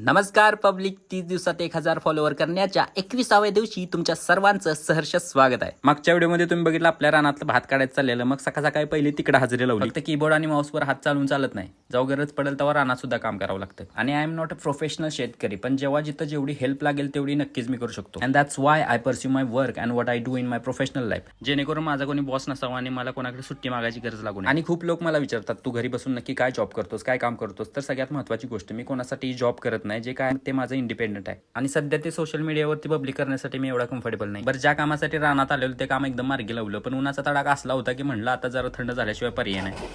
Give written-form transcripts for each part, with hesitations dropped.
नमस्कार पब्लिक, 30 दिवसात 1000 फॉलोअर करण्याच्या 21व्या दिवशी तुमच्या सर्वांचं सहर्ष स्वागत आहे. मागच्या व्हिडिओमध्ये तुम्ही बघितलं आपल्या रानातलं भात काढायचं चाललेलं. मग सकाळी पहिली तिकडे हजेरी लावली. फक्त कीबोर्ड आणि माऊसवर हात चालवून चालत नाही. जेव्हा गरज पडेल तेव्हा रानात सुद्धा काम करावं लागतं. आणि I am not a professional शेतकरी, पण जेव्हा जिथं जेवढी हेल्प लागेल तेवढी नक्कीच मी करू शकतो. And that's why I pursue my work and what I do in my professional life. जेणेकरून माझा कोणी बॉस नसावा आणि मला कोणाकडे सुट्टी मागायची गरज लागू नये. आणि खूप लोक मला विचारतात, तू घरी बसून नक्की काय जॉब करतोस, काय काम करतोस? तर सगळ्यात महत्त्वाची गोष्ट, मी कोणासाठी जॉब करत नाही. जे काय ते माझं इंडिपेंडंट आहे. आणि सध्या ते सोशल मीडियावरती पब्लिक करण्यासाठी मी एवढा कम्फर्टेबल नाही. बरं, ज्या कामासाठी रानात आलेलो ते काम एकदम मार्गी लावलं, पण उन्हाचा तडाखा असला होता की म्हणलं आता जरा थंड झाल्याशिवाय पर्याय नाही.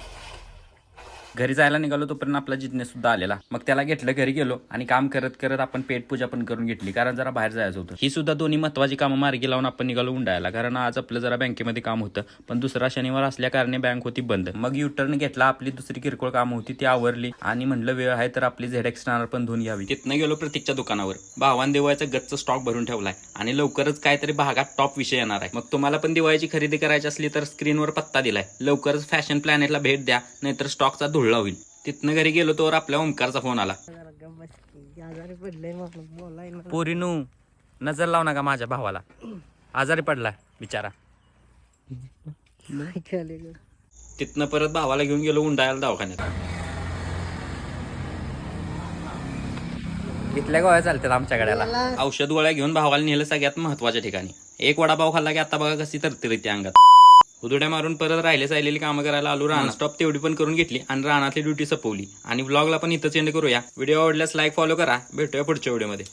घरी जायला निघालो तोपर्यंत आपला जिज्ञेस सुद्धा आलेला. मग त्याला घेतलं, घरी गेलो आणि काम करत करत आपण पेटपूजा पण करून घेतली, कारण जरा बाहेर जायचं होतं. ही सुद्धा दोन्ही महत्वाची कामं मार्गी लावून आपण निघालो उंडायला, कारण आज आपलं जरा बँकेमध्ये काम होतं, पण दुसरा शनिवार असल्या कारणे बँक होती बंद. मग युटर्न घेतला, आपली दुसरी किरकोळ कामं होती ती आवरली आणि म्हणलं वेळ आहे तर आपली ZX स्टार पण धुवून घ्यावी. तिथनं गेलो प्रतीकच्या दुकानावर. भावान दिवाळीचा गच्च स्टॉक भरून ठेवलाय आणि लवकरच काहीतरी भागात टॉप विषय येणार आहे. मग तुम्हाला पण दिवाळीची खरेदी करायची असली तर स्क्रीनवर पत्ता दिलाय. लवकरच फॅशन प्लॅनेटला भेट द्या, नाहीतर स्टॉकचा धुळला होईल. तिथनं घरी गेलो तर आपल्या ओमकारचा फोन आला. पोरीनू, नजर लाव नका माझ्या भावाला, आजारी पडलाय बिचारा. तिथनं परत भावाला घेऊन गेलो उंडायला दवाखान्यात. इथल्या गोळ्या चालतात आमच्या गड्याला. औषध गोळ्या घेऊन भावाला नेलं सगळ्यात महत्वाच्या ठिकाणी. एक वडापाव खाल्ला की आता बघा कशी तरतरी अंगात. उदुड्या मारून परत राहिलेली कामं करायला आलो. रान स्टॉप तेवढी पण करून घेतली आणि रानातली ड्युटी संपवली. आणि व्लॉगला पण इथंच एंड करूया. व्हिडिओ आवडल्यास लाईक फॉलो करा. भेटूया पुढच्या व्हिडिओमध्ये.